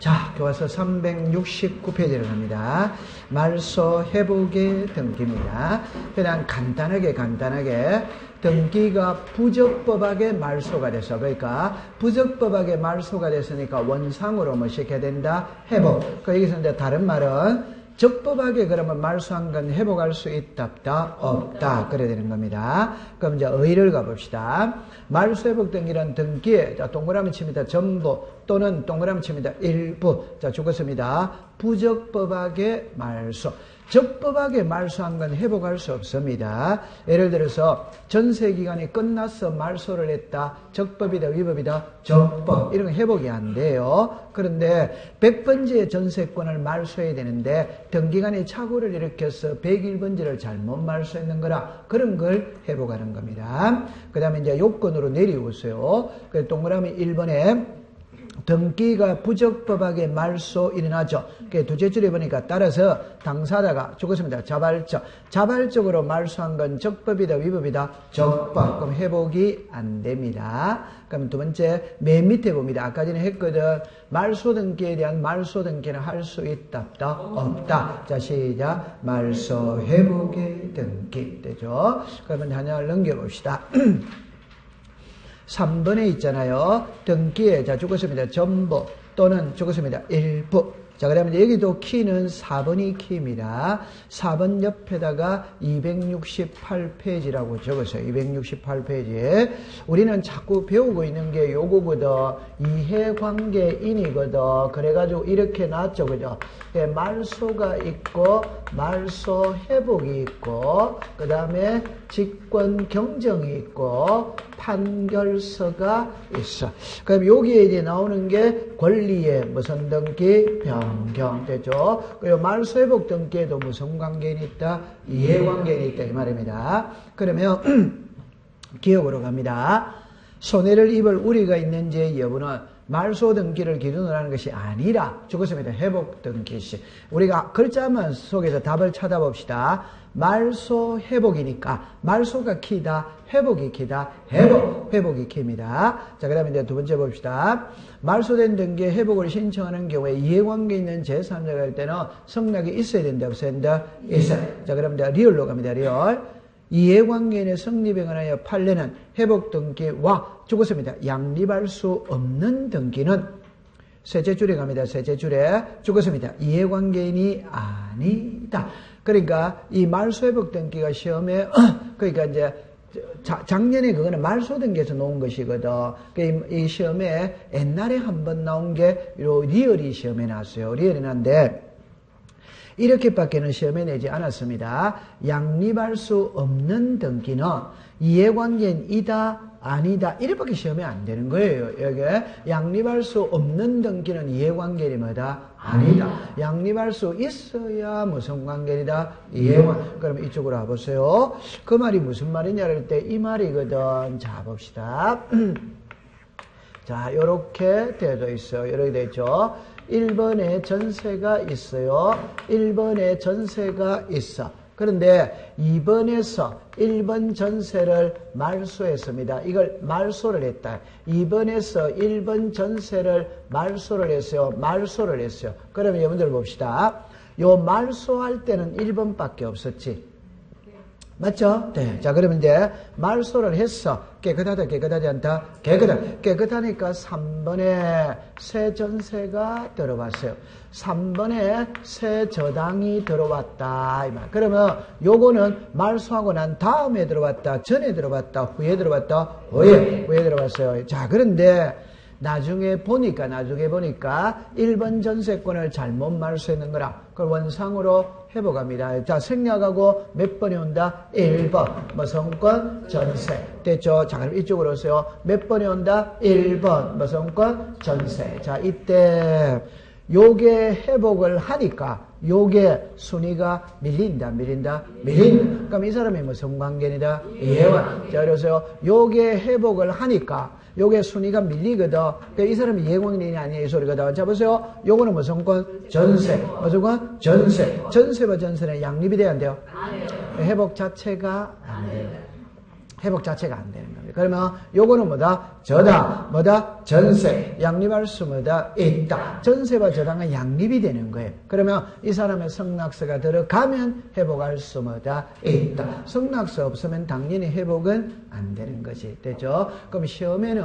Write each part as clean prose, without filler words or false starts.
자, 교과서 369페이지를 갑니다. 말소 회복의 등기입니다. 그냥 간단하게 등기가 부적법하게 말소가 돼서, 그러니까 부적법하게 말소가 됐으니까 원상으로 뭐 시켜야 된다? 회복. 그 여기서 이제 다른 말은 적법하게 그러면 말소한 건 회복할 수 있다, 없다? 없다. 그래야 되는 겁니다. 그럼 이제 의의를 가봅시다. 말소 회복 등기란 등기에, 자, 동그라미 칩니다. 전부 또는 동그라미 칩니다. 일부. 자, 죽었습니다. 부적법하게 말소. 적법하게 말소한 건 회복할 수 없습니다. 예를 들어서 전세기간이 끝나서 말소를 했다. 적법이다, 위법이다? 적법. 이런 건 회복이 안 돼요. 그런데 100번지의 전세권을 말소해야 되는데 등기간에 착오를 일으켜서 101번지를 잘못 말소했는 거라 그런 걸 회복하는 겁니다. 그 다음에 이제 요건으로 내려오세요. 그래서 동그라미 1번에 등기가 부적법하게 말소 일어나죠. 두째 줄에 보니까 따라서 당사자가 죽었습니다. 자발적으로 말소한 건 적법이다, 위법이다? 적법. 그럼 회복이 안 됩니다. 그럼 두 번째 맨 밑에 봅니다. 아까 전에 했거든. 말소 등기에 대한 말소 등기는 할 수 있다, 없다? 없다. 자, 시작. 말소 회복의 등기 되죠. 그러면 하나를 넘겨봅시다. 3번에 있잖아요. 등기에, 자, 죽었습니다. 전부 또는 죽었습니다. 일부. 자, 그러면 여기도 키는 4번이 키입니다. 4번 옆에다가 268페이지라고 적었어요. 268페이지에. 우리는 자꾸 배우고 있는 게 요거거든. 이해관계인이거든. 그래가지고 이렇게 놨죠. 그죠? 말소가 있고, 말소 회복이 있고, 그 다음에 직권 경정이 있고, 판결서가 있어. 그럼 여기에 이제 나오는 게 권리의 무슨 등기? 변경. 되죠? 그리고 말소 회복 등기에도 무슨 관계는 있다? 이해관계는 있다. 이 말입니다. 그러면 기억으로 갑니다. 손해를 입을 우리가 있는지의 여부는 말소 등기를 기준으로 하는 것이 아니라 죽었습니다. 회복 등기시. 우리가 글자만 속에서 답을 찾아봅시다. 말소 회복이니까 말소가 키다, 회복이 키다, 회복이 키입니다. 자, 그 다음에 이제 두 번째 봅시다. 말소된 등기의 회복을 신청하는 경우에 이해관계 있는 제3자가 할 때는 성락이 있어야 된다, 없어야 된다? 있어요. 자, 그러면 이제 리얼로 갑니다. 리얼. 이해관계인의 성립에 관하여 판례는 회복 등기와 죽었습니다. 양립할 수 없는 등기는 셋째 줄에 갑니다. 셋째 줄에 죽었습니다. 이해관계인이 아니다. 그러니까 이 말소 회복 등기가 시험에 그러니까 이제 작년에 그거는 말소 등기에서 놓은 것이거든. 이 시험에 옛날에 한번 나온 게 리얼이 시험에 나왔어요. 리얼이 나왔는데 이렇게밖에는 시험에 내지 않았습니다. 양립할 수 없는 등기는 이해관계인이다, 아니다, 이렇게밖에 시험에 안 되는 거예요. 여기 양립할 수 없는 등기는 이해관계인이 뭐다? 아니다. 양립할 수 있어야 무슨 관계이다? 이해관계. 그럼 이쪽으로 와보세요. 그 말이 무슨 말이냐 할 때 이 말이거든. 자, 봅시다. 자, 요렇게 되어 있어요. 이렇게 되어 있죠. 1번에 전세가 있어요. 1번에 전세가 있어. 그런데 2번에서 1번 전세를 말소했습니다. 이걸 말소를 했다. 2번에서 1번 전세를 말소를 했어요. 그러면 여러분들 봅시다. 요 말소할 때는 1번밖에 없었지. 맞죠? 네. 자, 그러면 이제 말소를 했어. 깨끗하다, 깨끗하지 않다? 깨끗하니까 3번에 새 전세가 들어왔어요. 3번에 새 저당이 들어왔다. 이 말. 그러면 요거는 말소하고 난 다음에 들어왔다, 전에 들어왔다, 후에 들어왔다, 후에 들어왔어요. 자, 그런데 나중에 보니까 1번 전세권을 잘못 말소했는 거라. 그걸 원상으로 회복합니다. 자, 생략하고 몇 번이 온다? 1번. 뭐 성권? 전세. 됐죠? 자, 그럼 이쪽으로 오세요. 몇 번이 온다? 1번. 뭐 성권? 전세. 자, 이때 요게 회복을 하니까 요게 순위가 밀린다. 그럼 이 사람이 무슨 관계이다? 이해관계. 자, 그래서요. 요게 회복을 하니까 요게 순위가 밀리거든. 그러니까 이 사람이 이해관계인이 아니야, 이 소리거든. 자, 보세요. 요거는 무슨 권? 전세. 무슨 권? 전세와 전세는 양립이 돼야 안 돼요? 회복 자체가 안 돼요. 회복 자체가 안 되는 겁니다. 그러면 요거는 뭐다? 저당, 뭐다? 전세, 양립할 수 뭐다? 있다. 전세와 저당은 양립이 되는 거예요. 그러면 이 사람의 성낙서가 들어가면 회복할 수 뭐다? 있다. 성낙서 없으면 당연히 회복은 안 되는 것이 되죠. 그럼 시험에는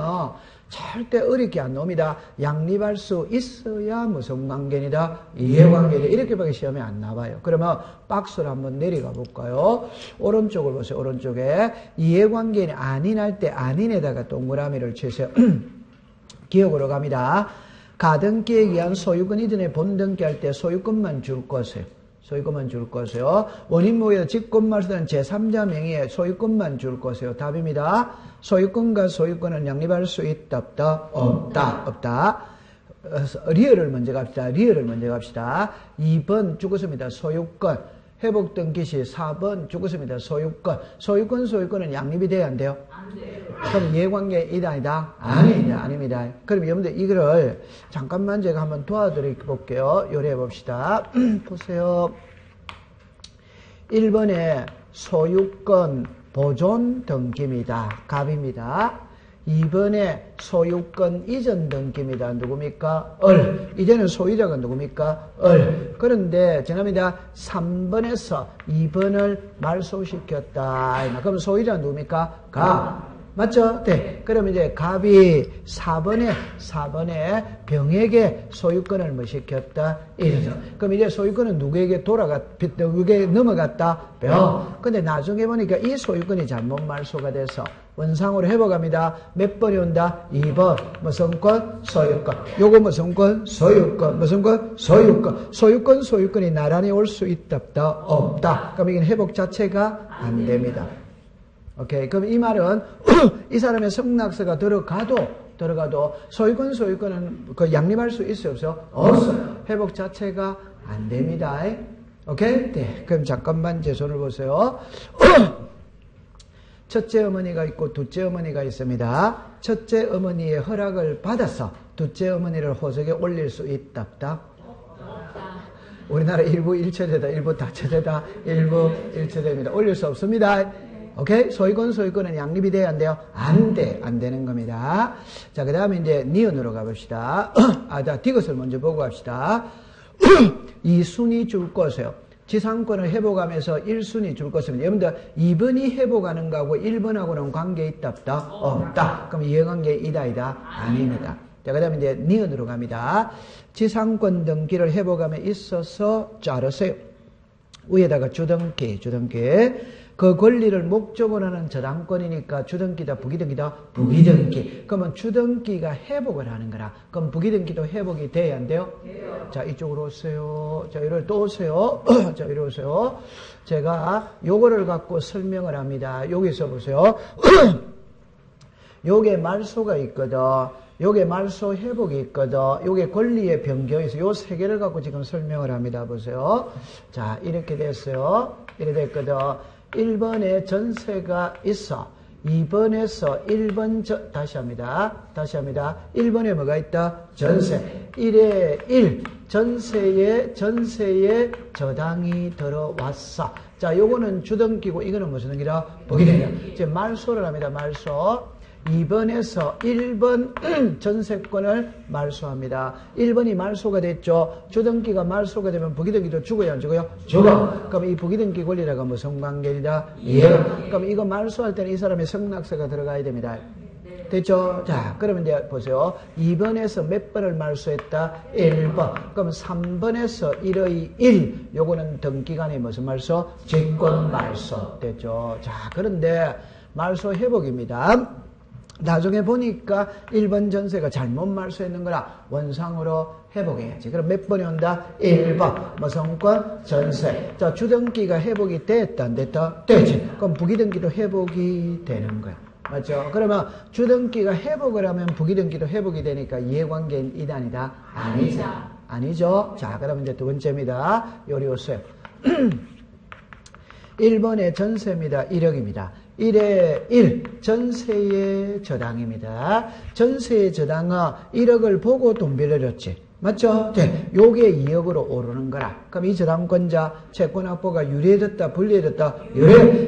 절대 어렵게 안 나옵니다. 양립할 수 있어야 무슨 관계이다? 이해관계이다. 이렇게밖에 시험에 안 나와요. 그러면 박스를 한번 내려가 볼까요? 오른쪽을 보세요. 오른쪽에 이해관계는 아닌 할 때 아닌에다가 동그라미를 치세요. 기억으로 갑니다. 가등기에 의한 소유권 이전에 본등기 할 때 소유권만 줄 것이에요. 소유권만 줄 것이요. 원인모여 직권말소는 제3자 명의의 소유권만 줄 것이요. 답입니다. 소유권과 소유권은 양립할 수 있다, 없다? 없다, 없다. 리얼을 먼저 갑시다. 리얼을 먼저 갑시다. 2번 죽었습니다. 소유권. 회복등기 시 4번 죽었습니다. 소유권. 소유권은 양립이 돼야 안 돼요? 안 돼요. 그럼 이해관계 이다 아니다? 아닙니다. 아닙니다. 그럼 여러분들 이거를 잠깐만 제가 한번 도와드릴게요. 요리해 봅시다. 보세요. 1번에 소유권 보존 등기입니다. 갑입니다. 2번에 소유권 이전 등기입니다. 누굽니까? 이제는 소유자가 누굽니까? 그런데 지납니다. 3번에서 2번을 말소시켰다. 그럼 소유자는 누굽니까? 가. 맞죠? 네. 그럼 이제 갑이 4번에 병에게 소유권을 뭐 시켰다? 이죠. 그럼 이제 소유권은 누구에게 누구에게 넘어갔다? 병. 근데 나중에 보니까 이 소유권이 잘못 말소가 돼서 원상으로 회복합니다. 몇 번이 온다? 2번. 무슨 권? 소유권. 요거 무슨 권? 소유권. 무슨 권? 소유권. 소유권이 나란히 올 수 있다? 없다? 없다. 그럼 이건 회복 자체가 안 됩니다. 오케이. 그럼 이 말은 이 사람의 성낙서가 들어가도 소유권은 그 양립할 수 있어요? 없어요? 없어요. 회복 자체가 안 됩니다. 오케이? 네. 그럼 잠깐만 제 손을 보세요. 첫째 어머니가 있고 둘째 어머니가 있습니다. 첫째 어머니의 허락을 받아서 둘째 어머니를 호적에 올릴 수 있다, 없다? 우리나라 일부 1처제다, 일부 다처제다, 일부 1처제입니다. 올릴 수 없습니다. 오케이? 소유권은 양립이 돼야 안 돼요? 안 되는 겁니다. 자, 그 다음에 이제 니은으로 가봅시다. 디귿을 먼저 보고 갑시다. 2순위 줄 것이에요. 지상권을 회복하면서 1순위 줄 것입니다. 여러분들 2번이 회복하는 거하고 1번하고는 관계 있다, 없다? 없다. 그럼 이해관계 이다? 아닙니다. 자, 그 다음에 이제 니은으로 갑니다. 지상권 등기를 회복함에 있어서 자르세요. 위에다가 주등기. 그 권리를 목적으로 하는 저당권이니까 주등기다, 부기등기다? 부기등기. 그러면 주등기가 회복을 하는 거라. 그럼 부기등기도 회복이 돼야 안 돼요? 돼요. 자, 이쪽으로 오세요. 자, 이리 또 오세요. 자, 이리 오세요. 제가 요거를 갖고 설명을 합니다. 여기서 보세요. 요게 말소가 있거든. 요게 말소 회복이 있거든. 요게 권리의 변경이 있어. 요 세 개를 갖고 지금 설명을 합니다. 보세요. 자, 이렇게 됐어요. 이렇게 됐거든. 1번에 전세가 있어. 2번에서 1번 다시 합니다. 1번에 뭐가 있다? 전세. 1에 1. 전세에 저당이 들어왔어. 자, 요거는 주등기고 이거는 무슨 등기다? 부기등기다. 이제 말소를 합니다. 말소. 2번에서 1번 전세권을 말소합니다. 1번이 말소가 됐죠. 주등기가 말소가 되면 부기등기도 죽어요, 안 죽어요? 죽어. 그럼 이 부기등기 권리라가 무슨 관계이다? 그럼 이거 말소할 때는 이 사람의 성낙서가 들어가야 됩니다. 됐죠? 자, 그러면 이제 보세요. 2번에서 몇 번을 말소했다? 1번. 그럼 3번에서 1의 1. 요거는 등기간의 무슨 말소? 직권 말소. 됐죠? 자, 그런데 말소 회복입니다. 나중에 보니까 1번 전세가 잘못 말소했는 거라 원상으로 회복해야지. 그럼 몇 번이 온다? 1번. 무슨 권? 전세. 자, 주등기가 회복이 됐다, 안 됐다? 됐지. 그럼 부기등기도 회복이 되는 거야. 맞죠? 그러면 주등기가 회복을 하면 부기등기도 회복이 되니까 이해관계는 이다, 아니다? 아니죠. 아니죠? 자, 그럼 이제 두 번째입니다. 요리 오세요. 1번의 전세입니다. 1억입니다. 1에 1. 전세의 저당입니다. 전세의 저당은 1억을 보고 돈 빌려줬지. 맞죠? 네. 요게 2억으로 오르는 거라. 그럼 이 저당권자 채권 확보가 유리해졌다, 불리해졌다?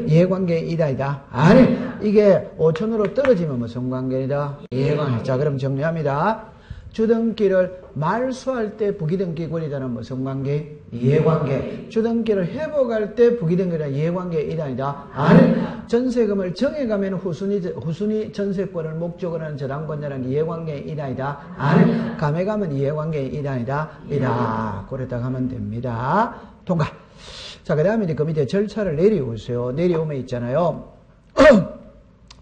이해관계 이다이다. 아니, 이게 5천으로 떨어지면 무슨 관계이다? 이해관계. 자, 그럼 정리합니다. 주등기를 말소할 때 부기등기 권리자는 무슨 관계? 이해관계. 주등기를 회복할 때 부기등기는 이해관계 이다이다. 아니, 전세금을 정해가면 후순위 전세권을 목적으로 하는 저당권자는 이해관계 이다이다. 아니, 감해가면 이해관계 이다이다. 이다. 그랬다 하면 됩니다. 통과. 자, 그 다음에 이제 그 밑에 절차를 내려오세요. 내려오면 있잖아요.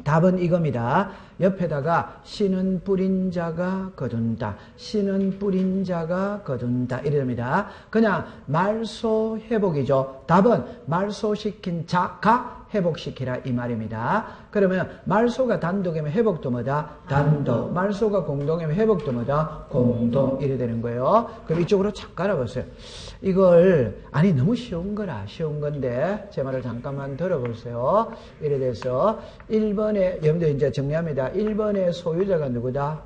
답은 이겁니다. 옆에다가 씨는 뿌린 자가 거둔다. 씨는 뿌린 자가 거둔다. 이럽니다. 그냥 말소 회복이죠. 답은 말소시킨 자가 회복시키라 이 말입니다. 그러면 말소가 단독이면 회복도 뭐다? 단독. 말소가 공동이면 회복도 뭐다? 공동. 이래 되는 거예요. 그럼 이쪽으로 착 깔아보세요. 이걸 아니 너무 쉬운 거라. 쉬운 건데 제 말을 잠깐만 들어보세요. 이래 돼서 1번에 여러분들 이제 정리합니다. 1번의 소유자가 누구다?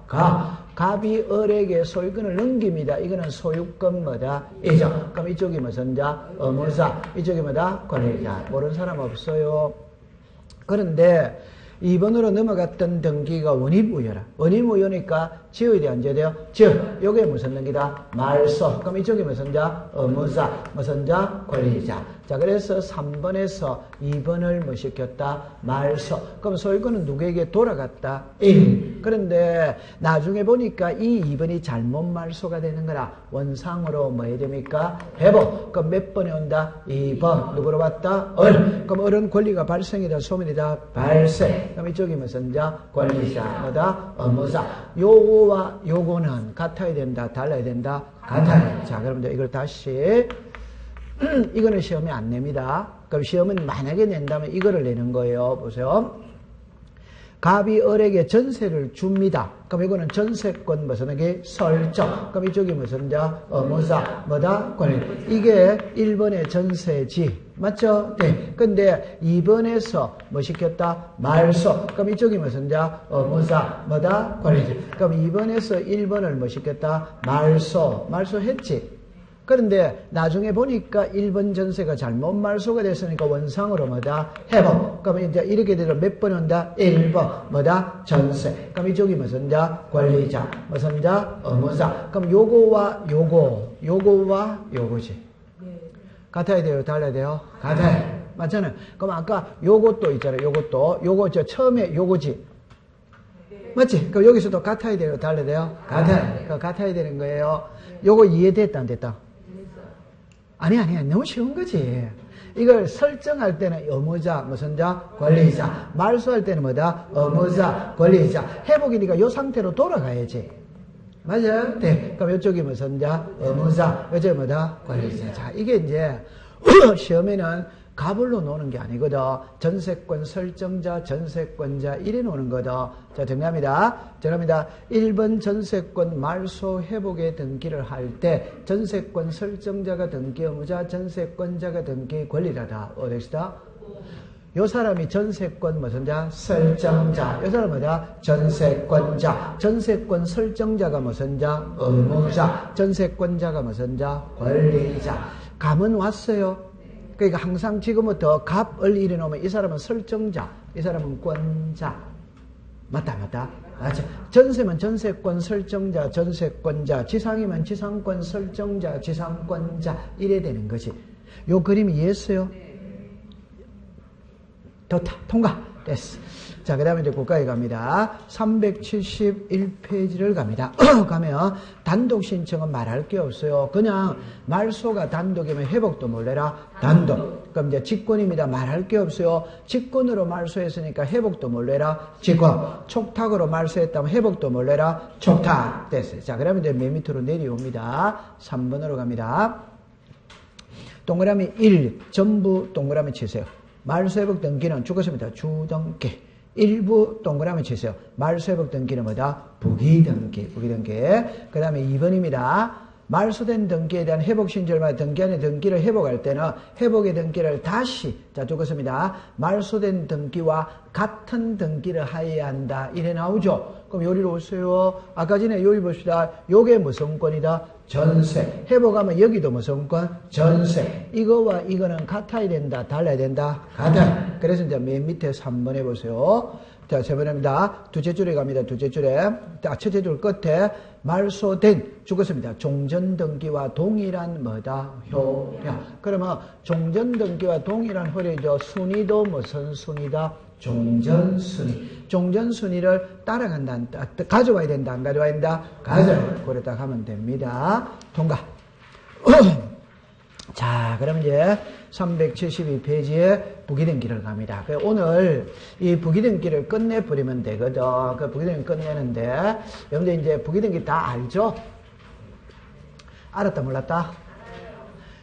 갑이 을에게 소유권을 넘깁니다. 이거는 소유권 뭐다? 이죠. 그럼 이쪽이 무슨 자? 의무사. 이쪽이 뭐다? 권리자. 모르는 사람 없어요. 그런데 2번으로 넘어갔던 등기가 원입무효라. 원입무효니까 지어야 돼, 안 지어야 돼요? 지어. 요게 무슨 등기다? 말소. 그럼 이쪽이 무슨 자? 의무사. 무슨 자? 권리자. 자, 그래서 3번에서 2번을 뭐 시켰다? 말소. 그럼 소유권은 누구에게 돌아갔다? 1. 그런데 나중에 보니까 이 2번이 잘못 말소가 되는 거라. 원상으로 뭐 해야 됩니까? 회복. 그럼 몇 번에 온다? 2번. 누구로 왔다? 을. 그럼 을은 권리가 발생이다, 소멸이다? 발생. 그럼 이쪽이 무슨 자? 권리자. 뭐다? 의무사. 요거와 요거는 같아야 된다, 달라야 된다? 같아요. 자, 그러면 이걸 다시 이거는 시험에 안 냅니다. 그럼 시험은 만약에 낸다면 이거를 내는 거예요. 보세요. 갑이 을에게 전세를 줍니다. 그럼 이거는 전세권 무슨 게 설정. 그럼 이쪽이 무슨 자? 의무사. 뭐다? 권리. 이게 1번의 전세지. 맞죠? 네. 근데 2번에서 뭐 시켰다? 말소. 그럼 이쪽이 무슨 자? 의무사. 뭐다? 권리지. 그럼 2번에서 1번을 뭐 시켰다? 말소. 말소했지. 그런데 나중에 보니까 1번 전세가 잘못 말소가 됐으니까 원상으로 뭐다? 회복. 그러면 이제 이렇게 되면 몇 번 온다? 1번. 뭐다? 전세. 그럼 이쪽이 무슨 자? 권리자. 무슨 자? 의무사. 그럼 요거와 요거와 요거지. 같아야 돼요? 달라야 돼요? 같아요. 맞잖아요. 그럼 아까 요것도 있잖아요. 요거 처음에 요거지. 맞지? 그럼 여기서도 같아야 돼요? 달라야 돼요? 같아요. 같아야 되는 거예요. 요거 이해됐다, 안 됐다? 아니. 너무 쉬운 거지. 이걸 설정할 때는 의무자, 무슨 자? 권리자. 말소할 때는 뭐다? 의무자, 권리자. 회복이니까 요 상태로 돌아가야지. 맞아요? 네. 그럼 이쪽이 무슨 자? 의무자. 이쪽이 뭐다? 권리자. 자, 이게 이제 시험에는 가불로 노는 게 아니거든. 전세권 설정자, 전세권자 이래 노는 거든. 자, 정리합니다. 1번 전세권 말소 회복의 등기를 할 때 전세권 설정자가 등기 의무자, 전세권자가 등기 권리자다. 어디시다? 요 사람이 전세권 무슨 자? 설정자. 요 사람은 뭐다? 전세권자. 전세권 설정자가 무슨 자? 의무자. 전세권자가 무슨 자? 권리자. 감은 왔어요. 그러니까 항상 지금부터 갑을 이래 놓으면 이 사람은 설정자, 이 사람은 권자. 맞다. 맞죠? 전세면 전세권 설정자, 전세권자. 지상이면 지상권 설정자, 지상권자. 이래 되는 거지. 요 그림 이해했어요? 좋다. 통과. 됐어. 자, 그 다음에 이제 국가에 갑니다. 371페이지를 갑니다. 가면 단독 신청은 말할 게 없어요. 그냥 말소가 단독이면 회복도 몰래라. 단독. 그럼 이제 직권입니다. 말할 게 없어요. 직권으로 말소했으니까 회복도 몰래라. 직권. 촉탁으로 말소했다면 회복도 몰래라. 촉탁. 됐어요. 자, 그러면 이제 맨 밑으로 내려옵니다. 3번으로 갑니다. 동그라미 1. 전부 동그라미 치세요. 말소회복 등기는 주것입니다. 주등기. 일부 동그라미 치세요. 말소회복 등기는 뭐다? 부기등기. 그 다음에 2번입니다. 말소된 등기에 대한 회복 신절마다 등기 안에 등기를 회복할 때는 회복의 등기를 다시 자 적었습니다. 말소된 등기와 같은 등기를 하여야 한다. 이래 나오죠. 그럼 요리로 오세요. 아까 전에 요리 봅시다. 요게 무슨 권이다? 전세. 회복하면 여기도 무슨 권? 전세. 이거와 이거는 같아야 된다. 달라야 된다. 같아. 그래서 이제 맨 밑에 3번 해보세요. 자, 세 번입니다. 두째 줄에 갑니다. 두째 줄에. 자, 첫째 줄 끝에 말소된 죽었습니다. 종전등기와 동일한 뭐다? 효력. 그러면 종전등기와 동일한 효력이죠. 순위도 무슨 순위다? 종전순위. 종전순위를 따라간다. 가져와야 된다. 안 가져와야 된다? 그래 딱 하면 됩니다. 통과. 자, 그럼 이제 372페이지에 부기등기를 갑니다. 오늘 이 부기등기를 끝내버리면 되거든. 그 부기등기 끝내는데, 여러분들 이제 부기등기 다 알죠? 알았다, 몰랐다?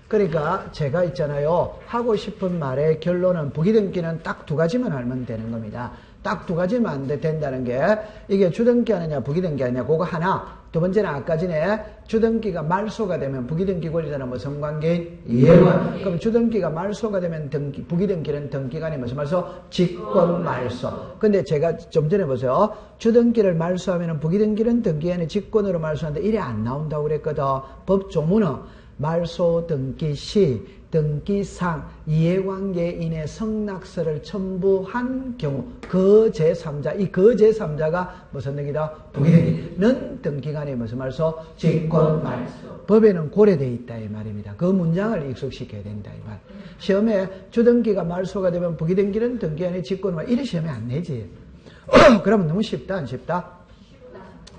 그러니까 제가 있잖아요. 하고 싶은 말의 결론은 부기등기는 딱 두 가지만 알면 되는 겁니다. 딱 두 가지만 안 된다는 게 이게 주등기 하느냐 부기등기 하느냐 그거 하나. 두 번째는 아까 전에 주등기가 말소가 되면 부기등기 권리자는 무슨 관계인? 이해관. 그럼 주등기가 말소가 되면 부기등기는 등기간에 무슨 말소? 직권 말소. 근데 제가 좀 전에 보세요. 주등기를 말소하면 부기등기는 등기간에 직권으로 말소하는데 이래 안 나온다고 그랬거든. 법조문은 말소 등기 시 등기상 이해관계인의 성낙서를 첨부한 경우 그 제3자 이 그 제3자가 무슨 등기다? 부기등기는 등기간에 무슨 말소? 직권 말소. 법에는 고려되어 있다 이 말입니다. 그 문장을 익숙시켜야 된다 이 말. 시험에 주등기가 말소가 되면 부기등기는 등기간에 직권 말소 이래 시험에 안 내지. 그러면 너무 쉽다 안 쉽다?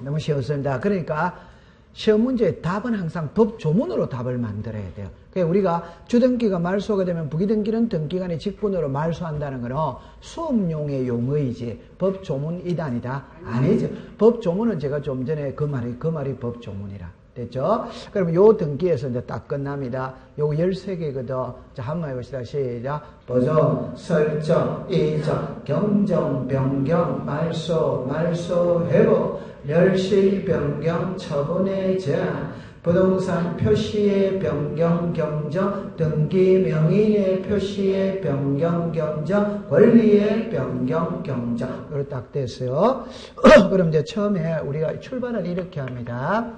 너무 쉬웠습니다. 그러니까 시험 문제의 답은 항상 법조문으로 답을 만들어야 돼요. 그러니까 우리가 주등기가 말소가 되면 부기등기는 등기간의 직권으로 말소한다는 거는 수업용의 용어이지 법조문 이단이다? 아니죠. 법조문은 제가 좀 전에 그 말이 법조문이라. 됐죠? 그럼 요 등기에서 이제 딱 끝납니다. 요 13개거든. 자, 한번 해봅시다. 시작. 보정, 설정, 이정, 경정, 변경, 말소, 회복, 멸실, 변경, 처분의 제한, 부동산 표시의 변경, 경정, 등기 명의의 표시의 변경, 경정, 권리의 변경, 경정. 이렇게 딱 됐어요. 그럼 이제 처음에 우리가 출발을 이렇게 합니다.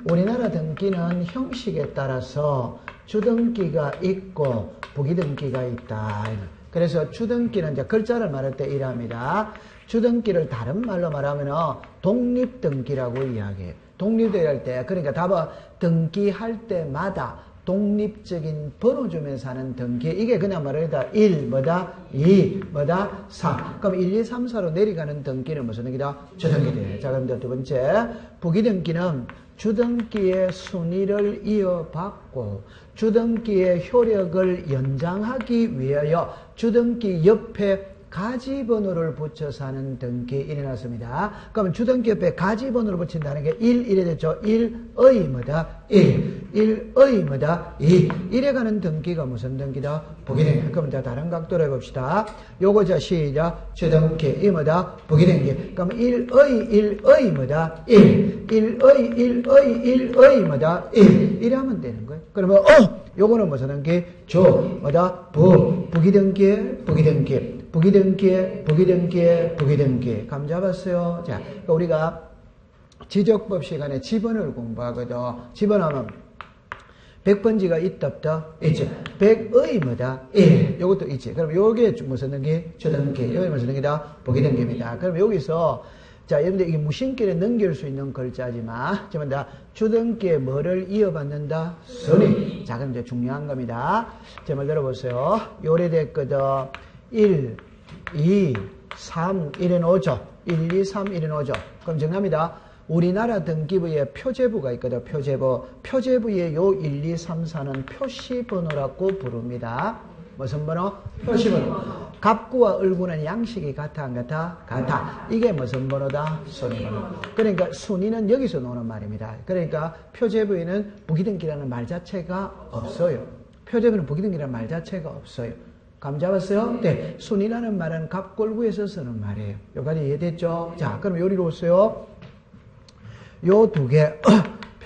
우리나라 등기는 형식에 따라서 주등기가 있고 부기등기가 있다. 그래서 주등기는 이제 글자를 말할 때 이랍니다. 주등기를 다른 말로 말하면 독립등기라고 이야기해요. 독립등기할 때 그러니까 답은 등기할 때마다 독립적인 번호 주면서 하는 등기. 이게 그냥 말하다 1, 2, 3. 그럼 1, 2, 3, 4로 내려가는 등기는 무슨 등기다? 주등기다. 자, 그럼 두 번째. 부기등기는 주등기의 순위를 이어받고 주등기의 효력을 연장하기 위하여 주등기 옆에 가지번호를 붙여서 하는 등기 일어났습니다. 그러면 주등기 옆에 가지번호를 붙인다는 게 1, 이래 됐죠? 1의 뭐다? 1의 뭐다? 2. 이래가는 등기가 무슨 등기다? 부기등기. 그럼 자, 다른 각도로 해봅시다. 요거 자, 시작. 주등기, 이 뭐다? 부기등기. 그럼 1의 뭐다? 1의 뭐다? 1. 이래 하면 되는 거예요. 그러면, 요거는 무슨 등기? 뭐다? 부기등기. 부기등기. 감 잡았어요? 자, 그러니까 우리가 지적법 시간에 지번을 공부하거든. 지번하면 100번지가 있다 없다? 있지. 100의 뭐다? 1. 요것도 있지. 그럼 요게 무슨 등기? 주등기. 요게 무슨 등기다? 부기등기입니다. 그럼 여기서 자, 여러분들 이게 무심결에 넘길 수 있는 글자지만 지금 다 주등기에 뭐를 이어받는다? 순위. 자, 그럼 이제 중요한 겁니다. 제 말 들어보세요. 요래됐거든. 1, 2, 3, 1은 5죠. 1, 2, 3, 1은 5죠. 그럼 정답입니다. 우리나라 등기부에 표제부가 있거든. 표제부에 요 1, 2, 3, 4는 표시번호라고 부릅니다. 무슨 번호? 표시번호. 갑구와 을구는 양식이 같아 안 같아? 같아. 이게 무슨 번호다? 순위번호. 그러니까 순위는 여기서 나오는 말입니다. 그러니까 표제부에는 부기등기라는 말 자체가 없어요. 표제부는 부기등기라는 말 자체가 없어요. 감 잡았어요? 네. 순위라는 말은 갑골구에서 쓰는 말이에요. 여기까지 이해됐죠? 자, 그럼 요리로 오세요. 요 두 개.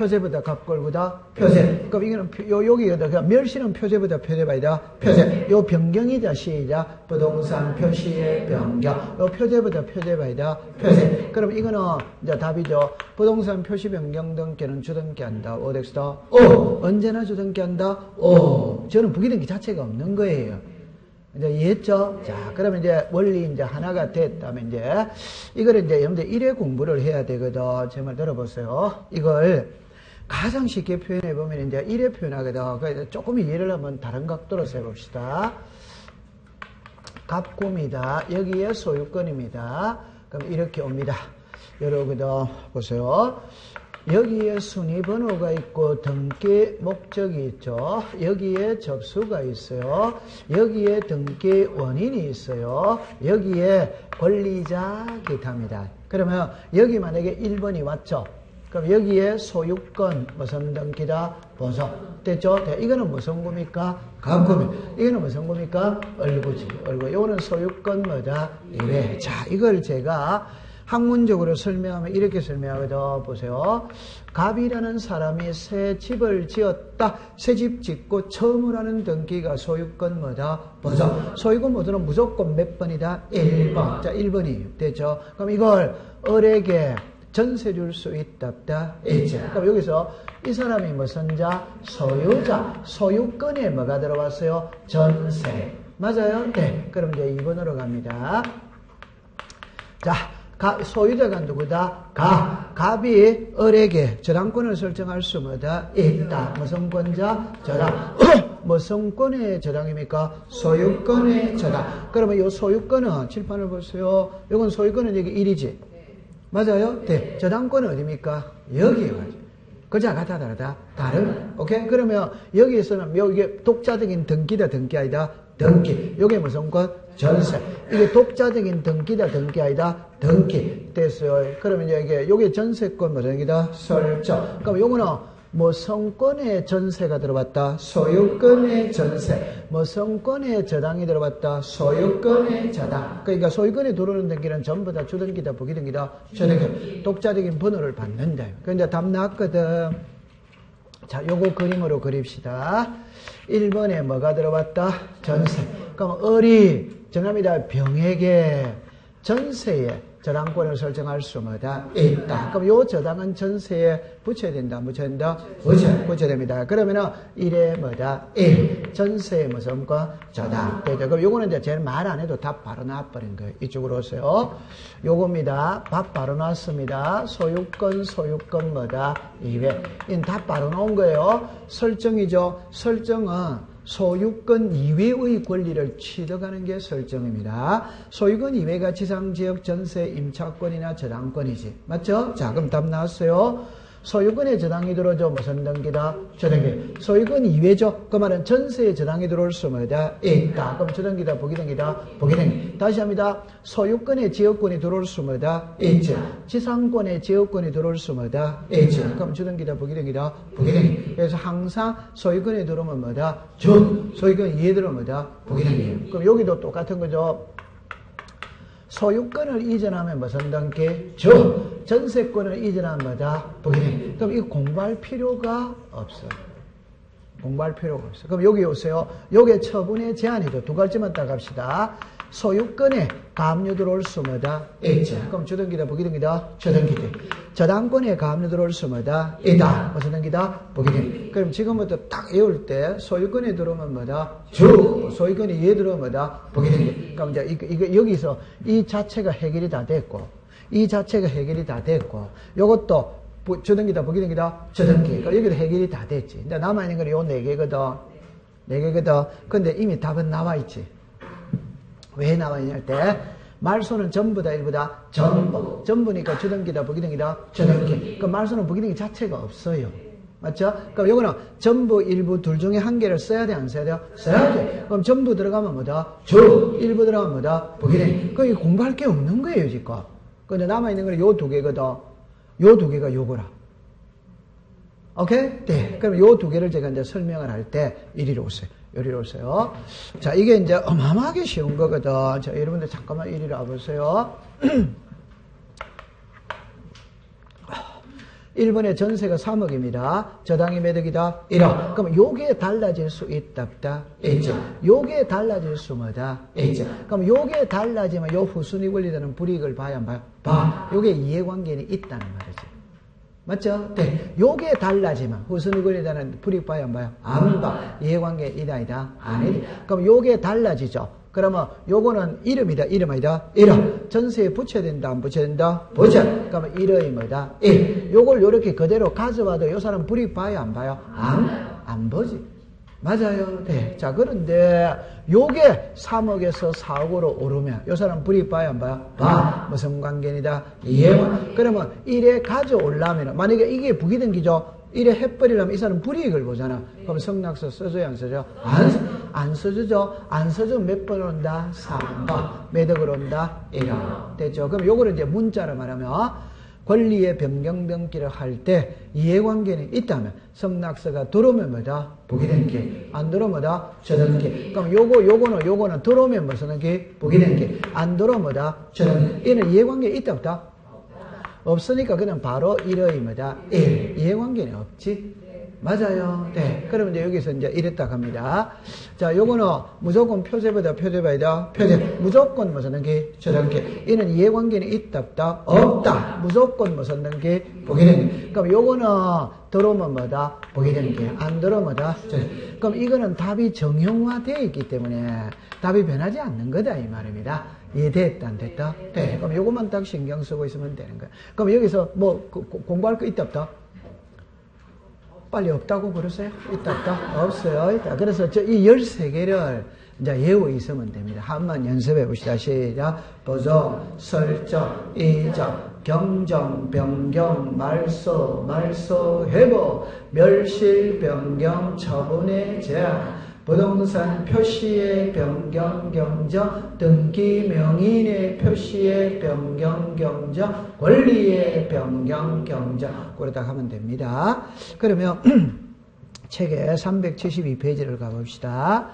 표제보다 갑골보다 표제. 그럼 이거는 여기거든. 그러니까 멸시는 표제보다 표제바이다. 표제. 요 변경이자 시이자 부동산 표시의 변경. 요 표제보다 표제바이다. 표제. 그럼 이거는 이제 답이죠. 부동산 표시 변경 등기는 주등기 한다. 오덱스다. 오. 언제나 주등기 한다. 오. 저는 부기등기 자체가 없는 거예요. 이제 이해했죠? 자, 그러면 이제 원리 이제 하나가 됐다면 이제 이걸 이제 여러분들 1회 공부를 해야 되거든. 제 말 들어보세요. 이걸 가장 쉽게 표현해 보면 이제 1회 표현하거든. 그래서 조금 이해를 한번 다른 각도로 해봅시다. 갑구입니다. 여기에 소유권입니다. 그럼 이렇게 옵니다. 여러분들 보세요. 여기에 순위 번호가 있고 등기 목적이 있죠. 여기에 접수가 있어요. 여기에 등기 원인이 있어요. 여기에 권리자 기타입니다. 그러면 여기 만약에 1번이 왔죠. 그럼 여기에 소유권 무슨 등기다? 보석. 됐죠? 이거는 무슨 구입니까? 갑구입니다. 이거는 무슨 구입니까? 얼구지. 얼구. 이거는 소유권 뭐다? 이래. 자, 이걸 제가 학문적으로 설명하면 이렇게 설명하거든. 보세요. 갑이라는 사람이 새 집을 지었다. 새 집 짓고 처음으로 하는 등기가 소유권 뭐다? 보석. 소유권 보석은 무조건 몇 번이다? 1번. 자, 1번이 됐죠? 그럼 이걸 을에게 전세 줄 수 있다. 있지. 그럼 여기서 이 사람이 무슨 자? 소유자. 소유권에 뭐가 들어왔어요? 전세. 맞아요? 네. 그럼 이제 2번으로 갑니다. 자. 소유자가 누구다? 갑이 을에게 저당권을 설정할 수 뭐다? 있다. 무슨 권자? 저당. 무슨 권의 저당입니까? 소유권의 저당. 그러면 이 소유권은 칠판을 보세요. 이건 소유권은 여기 1이지. 맞아요? 네. 저당권은 어디입니까? 여기에 맞아요. 그자 같아 다르다? 다른. 오케이? 그러면 여기에서는 이게 독자적인 등기다 등기 아니다? 등기. 이게 무슨 권? 전세. 이게 독자적인 등기다 등기 아니다? 등기. 됐어요. 그러면 이제 이게 전세권 뭐정이다? 설정. 그럼 요거는 무슨 권의 전세가 들어봤다? 소유권의 전세. 무슨 권의 저당이 들어봤다? 소유권의 저당. 그러니까 소유권에 들어오는 등기는 전부 다 주등기다 부기등기다 저등기. 독자적인 번호를 받는다. 그러니까 답 나왔거든. 자, 요거 그림으로 그립시다. 1번에 뭐가 들어봤다? 전세. 그럼 을이 정합니다. 병에게 전세에 저당권을 설정할 수 뭐다? 있다. 그럼 요 저당은 전세에 붙여야 된다. 붙여야 된다? 붙여야 됩니다. 그러면은 1에 뭐다? 1. 전세에 무슨 거? 저당. 되죠. 그럼 요거는 이제 제일 말 안 해도 답 바로 나와버린 거예요. 이쪽으로 오세요. 요겁니다. 답 바로 나왔습니다. 소유권 뭐다? 200. 이건 답 바로 나온 거예요. 설정이죠. 설정은 소유권 이외의 권리를 취득하는 게 설정입니다. 소유권 이외가 지상지역 전세 임차권이나 저당권이지. 맞죠? 자, 그럼 답 나왔어요. 소유권에 저당이 들어오죠. 무슨 등기다? 저등기. 소유권 이외죠. 그 말은 전세에 저당이 들어올 수 뭐다? 있다. 그럼 저등기다, 부기등기다, 부기등기. 다시 합니다. 소유권에 지역권이 들어올 수 뭐다? 있지. 지상권에 지역권이 들어올 수 뭐다? 있지. 그럼 주등기다, 부기등기다, 부기등기. 그래서 항상 소유권에 들어오면 뭐다? 소유권 이외에 들어오면 뭐다? 부기등기. 그럼 여기도 똑같은 거죠. 소유권을 이전하면 무슨 등기? 전세권을 이전하면 뭐다? 부기등기. 그럼 이거 공부할 필요가 없어. 공부할 필요가 없어. 그럼 여기 오세요. 요게 처분의 제한이죠. 두 가지만 딱 합시다. 소유권에 가압류 들어올 수 뭐다? 있지. 그럼 주등기다, 부기등기다, 저등기다. 저당권에 가압류 들어올 수 뭐다? 있다. 무슨 등기다? 부기등기. 그럼 지금부터 딱 외울 때 소유권에 들어오면 뭐다? 소유권이 이에 들어오면 뭐다? 부기등기. 그럼 이제 이거 여기서 이 자체가 해결이 다 됐고, 이 자체가 해결이 다 됐고, 요것도 주등기다, 부기등기다, 저등기. 그러니까 여기도 해결이 다 됐지. 근데 남아있는 건 요 4개거든. 4개거든. 근데 이미 답은 나와있지. 왜 나와있냐 할 때, 말소는 전부 다 일부다 전부. 전부니까 주등기다, 부기등기다, 저등기. 그 말소는 부기등기 자체가 없어요. 맞죠? 그럼 요거는 전부, 일부, 둘 중에 한 개를 써야 돼, 안 써야 돼요? 써야 돼. 그럼 전부 들어가면 뭐다? 일부 들어가면 뭐다? 부기등기. 그럼 공부할 게 없는 거예요, 지금. 근데 남아있는 건 요 2개거든. 요 2개가 요거라. 오케이? 네. 그럼 요 2개를 제가 이제 설명을 할 때 이리로 오세요. 여기로 오세요. 자, 이게 이제 어마어마하게 쉬운 거거든. 자, 여러분들 잠깐만 이리로 와보세요. 1번에 전세가 3억입니다. 저당이 몇 억이다? 1억. 그럼 요게 달라질 수 있다, 없다? 있죠. 요게 달라질 수 뭐다? 있죠. 그럼 요게 달라지면 요 후순위 권리자는 불이익을 봐야 안 봐요? 봐. 요게 이해관계는 있다는 말이죠. 맞죠? 네. 요게 달라지면 후순위 권리자는 불이익 봐야 안 봐요? 안 봐. 이해관계 이다? 아니다. 그럼 요게 달라지죠. 그러면 요거는 이름이다, 이름 아니다? 이름. 전세에 붙여야 된다, 안 붙여야 된다? 붙여. 그러면 이름이 뭐다? 요걸 요렇게 그대로 가져와도 요 사람 불이익 봐요, 안 봐요? 안 보지. 맞아요. 네. 자, 그런데 요게 3억에서 4억으로 오르면 요 사람 불이익 봐요, 안 봐요? 봐. 무슨 관계이다? 이해만. 그러면 이래 가져오려면 만약에 이게 부기등기죠? 이래 해버리려면 이 사람 불이익을 보잖아. 그럼 성낙서 써줘야 안 써줘? 안 써주죠? 안 써주면 몇 번 온다? 3번. 몇 억을 온다? 1억. 됐죠? 그럼 요거를 이제 문자로 말하면 권리의 변경등기를 할 때 이해관계는 있다면 성낙서가 들어오면 뭐다? 부기등기. 안 들어오면 뭐다? 저등기. 그럼 요거는 들어오면 무슨 등기? 부기등기. 안 들어오면 뭐다? 저등기. 얘는 이해관계 있다 없다? 없으니까 그냥 바로 이러입니다. 이해관계는 없지? 맞아요. 네. 그러면 이제 여기서 이제 이랬다 합니다. 자, 요거는 무조건 표제보다 표제봐야 표제. 무조건 무슨 등기? 저등기. 이는 이해관계는 있다 없다? 없다. 무조건 무슨 등기? 부기등기. 그럼 요거는 들어오면 뭐다? 부기등기. 안 들어오면 뭐다? 저등기. 그럼 이거는 답이 정형화되어 있기 때문에 답이 변하지 않는 거다 이 말입니다. 이해됐다 안 됐다? 네. 그럼 요것만 딱 신경 쓰고 있으면 되는 거야. 그럼 여기서 뭐 공부할 거 있다 없다? 빨리 없다고 그러세요? 있다 없다? 없어요. 있다. 그래서 이 13개를 이제 외워 있으면 됩니다. 한번 연습해 봅시다. 시작. 보정, 설정, 이정, 경정, 변경, 말소, 회복, 멸실, 변경, 처분의 제한, 부동산 표시의 변경, 경정, 등기 명인의 표시의 변경, 경정, 권리의 변경, 경정. 그러다 하면 됩니다. 그러면 책의 372페이지를 가봅시다.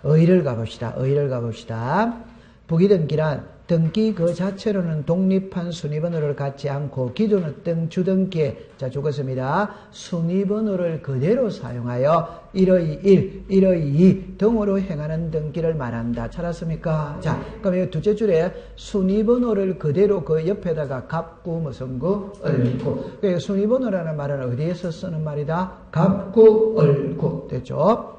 의의를 가봅시다. 부기등기란 등기 그 자체로는 독립한 순위번호를 갖지 않고 기존 어떤 주등기에 자 적었습니다. 순위번호를 그대로 사용하여 1의 1, 1의 2 등으로 행하는 등기를 말한다. 찾았습니까? 자, 그럼 이 둘째 줄에 순위번호를 그대로 그 옆에다가 갑구 무슨 구 을구. 그러니까 순위번호라는 말은 어디에서 쓰는 말이다? 갑구 을구. 됐죠?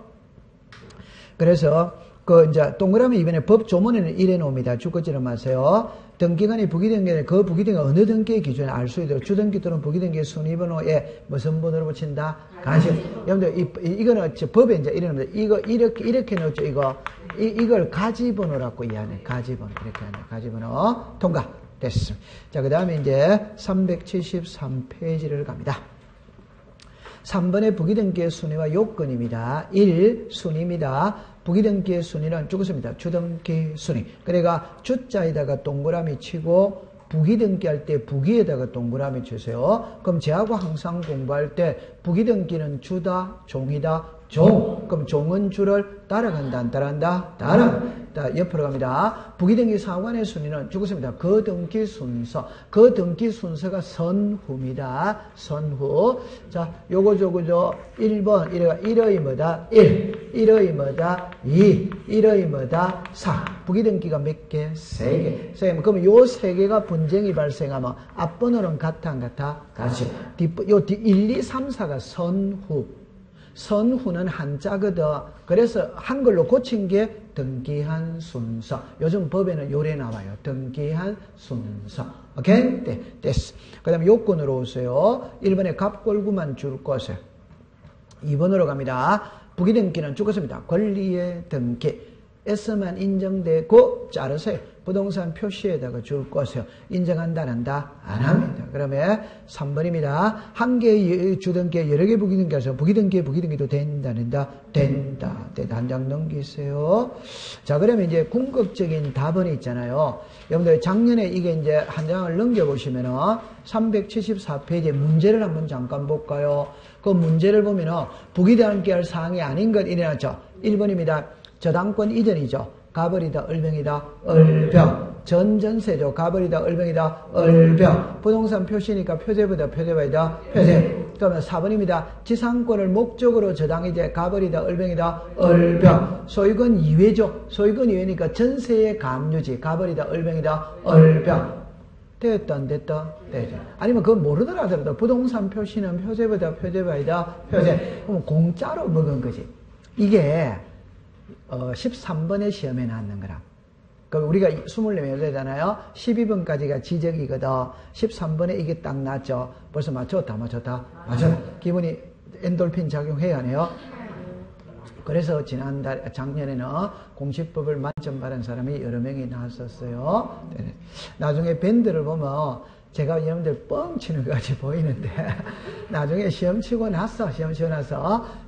그래서 이제 동그라미 이번에 법 조문에는 이래 놓습니다. 주거지는 마세요. 등기관이 부기등기는 그 부기등기 어느 등기의 기준에 알 수 있도록 주등기 또는 부기등기의 순위번호에 무슨 번호를 붙인다? 가시. 여러분들 이거는 법에 이제 이래 놓습니다. 이거 이렇게 넣었죠. 이걸 가지번호라고 이해하네. 가지번호 이렇게 하네. 가지번호 통과 됐습니다. 자, 그 다음에 이제 373페이지를 갑니다. 3번의 부기등기의 순위와 요건입니다. 1. 순위입니다. 부기등기의 순위는 죽었습니다. 주등기 순위. 그러니까 주자에다가 동그라미 치고 부기등기할 때 부기에다가 동그라미 치세요. 그럼 저하고 항상 공부할 때 부기등기는 주다, 종이다, 종. 그럼 종은 주를 따라간다, 안 따라간다? 따라. 옆으로 갑니다. 부기등기 사관의 순위는 죽었습니다. 그 등기 순서. 그 등기 순서가 선후입니다. 선후. 자, 요거 1번. 이래가 1의 뭐다? 1. 1의 뭐다? 2. 1의 뭐다? 4. 부기등기가 몇 개? 3개. 그럼 요 3개가 분쟁이 발생하면 앞번호는 같아, 안 같아? 같이. 1, 2, 3, 4가 선후. 선후는 한자거든. 그래서 한글로 고친 게 등기한 순서. 요즘 법에는 요래 나와요. 등기한 순서. 오케이? 네, 됐어. 그 다음에 요건으로 오세요. 1번에 갑골구만 줄 것을. 2번으로 갑니다. 부기등기는 죽었습니다. 권리의 등기. S만 인정되고 자르세요. 부동산 표시에다가 줄 것이요. 인정한다, 안 한다? 안 합니다. 그러면 3번입니다. 한 개의 주등기에 여러 개 부기등기해서 부기등기도 된다, 안 된다? 된다. 한 장 넘기세요. 자, 그러면 이제 궁극적인 답은 있잖아요. 여러분들 작년에 이게 이제 한 장을 넘겨보시면은 374페이지에 문제를 한번 잠깐 볼까요? 그 문제를 보면은 부기등기할 사항이 아닌 것 일어났죠. 1번입니다. 저당권 이전이죠. 가버리다, 을병이다, 을병. 전전세죠. 가버리다, 을병이다, 을병. 부동산 표시니까 표제보다 표제바이다, 표제. 그러면 4번입니다. 지상권을 목적으로 저당이제 가버리다, 을병이다, 을병. 소유권 이외죠. 소유권 이외니까 전세의 감유지. 가버리다, 을병이다, 을병. 됐다, 안 됐다? 되죠. 아니면 그거 모르더라 하더라도 부동산 표시는 표제보다 표제바이다, 표제. 그럼 공짜로 먹은 거지. 이게 13번의 시험에 나왔는 거라. 그럼 우리가 24명 되잖아요. 12번까지가 지적이거든. 13번에 이게 딱 나왔죠. 벌써 맞췄다. 맞췄다. 기분이 엔돌핀 작용해야 하네요. 그래서 작년에는 공시법을 만점 받은 사람이 여러 명이 나왔었어요. 나중에 밴드를 보면 제가 여러분들 뻥 치는 것 같이 보이는데 나중에 시험 치고 나서